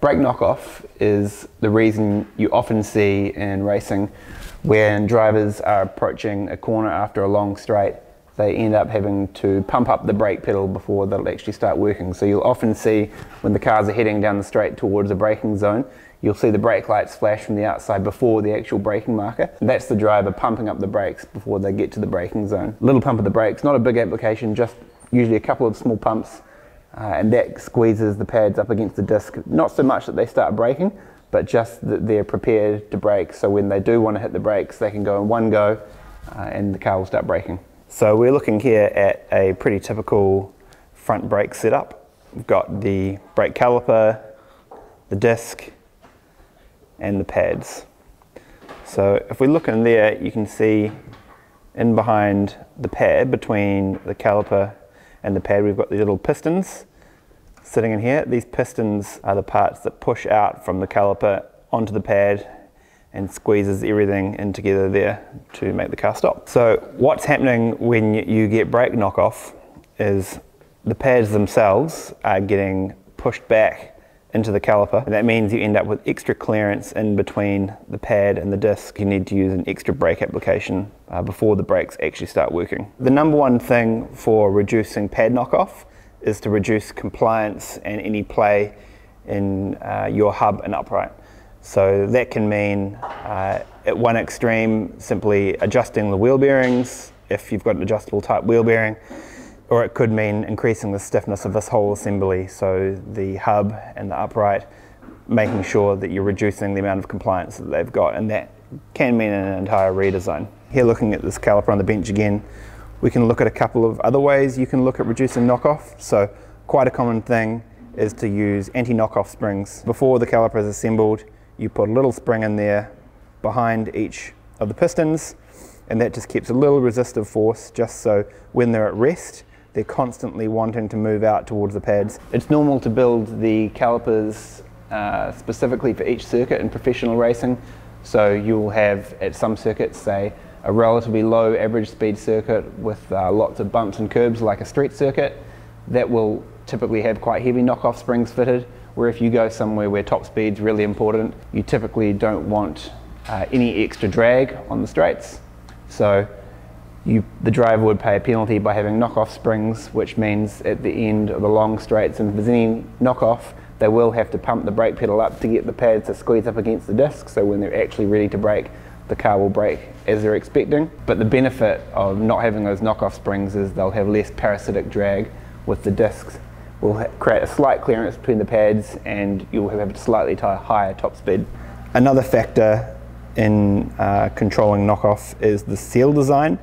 Brake knockoff is the reason you often see in racing when drivers are approaching a corner after a long straight, they end up having to pump up the brake pedal before they'll actually start working. So you'll often see when the cars are heading down the straight towards a braking zone, you'll see the brake lights flash from the outside before the actual braking marker. And that's the driver pumping up the brakes before they get to the braking zone. Little pump of the brakes, not a big application, just usually a couple of small pumps, and that squeezes the pads up against the disc. Not so much that they start braking, but just that they're prepared to brake, so when they do want to hit the brakes, they can go in one go and the car will start braking. So we're looking here at a pretty typical front brake setup. We've got the brake caliper, the disc, and the pads. So if we look in there, you can see in behind the pad, between the caliper and the pad, we've got the little pistons sitting in here. These pistons are the parts that push out from the caliper onto the pad and squeezes everything in together there to make the car stop. So what's happening when you get brake knockoff is the pads themselves are getting pushed back into the caliper. And that means you end up with extra clearance in between the pad and the disc. You need to use an extra brake application before the brakes actually start working. The number one thing for reducing pad knockoff is to reduce compliance and any play in your hub and upright. So that can mean, at one extreme, simply adjusting the wheel bearings if you've got an adjustable type wheel bearing, or it could mean increasing the stiffness of this whole assembly, so the hub and the upright, making sure that you're reducing the amount of compliance that they've got, and that can mean an entire redesign. Here, looking at this caliper on the bench again, we can look at a couple of other ways you can look at reducing knockoff. So quite a common thing is to use anti-knockoff springs. Before the caliper is assembled, you put a little spring in there behind each of the pistons, and that just keeps a little resistive force, just so when they're at rest, they're constantly wanting to move out towards the pads. It's normal to build the calipers specifically for each circuit in professional racing. So you'll have, at some circuits, say, a relatively low average speed circuit with lots of bumps and curbs like a street circuit. That will typically have quite heavy knockoff springs fitted, where if you go somewhere where top speed's really important, you typically don't want any extra drag on the straights. So the driver would pay a penalty by having knockoff springs, which means at the end of the long straights, and if there's any knockoff, they will have to pump the brake pedal up to get the pads to squeeze up against the disc, so when they're actually ready to brake, the car will brake as they're expecting. But the benefit of not having those knockoff springs is they'll have less parasitic drag with the discs. Will create a slight clearance between the pads, and you'll have a slightly higher top speed. Another factor in controlling knockoff is the seal design.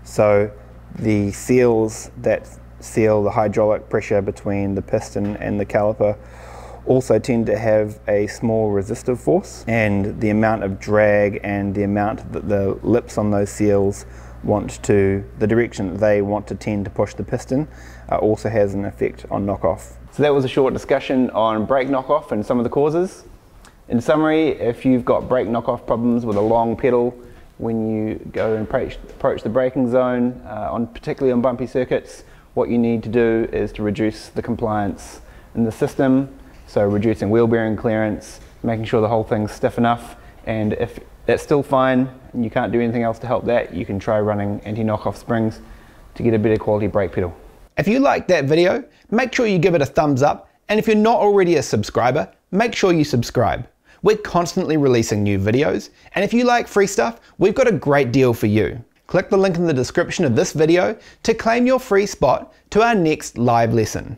So the seals that seal the hydraulic pressure between the piston and the caliper also tend to have a small resistive force, and the amount of drag and the amount that the lips on those seals want to, the direction that they want to tend to push the piston, also has an effect on knockoff. So that was a short discussion on brake knockoff and some of the causes. In summary, if you've got brake knockoff problems with a long pedal when you go and approach the braking zone, particularly on bumpy circuits, what you need to do is to reduce the compliance in the system, so reducing wheel bearing clearance, making sure the whole thing's stiff enough, and if that's still fine and you can't do anything else to help that, you can try running anti-knockoff springs to get a better quality brake pedal. If you liked that video, make sure you give it a thumbs up, and if you're not already a subscriber, make sure you subscribe. We're constantly releasing new videos, and if you like free stuff, we've got a great deal for you. Click the link in the description of this video to claim your free spot to our next live lesson.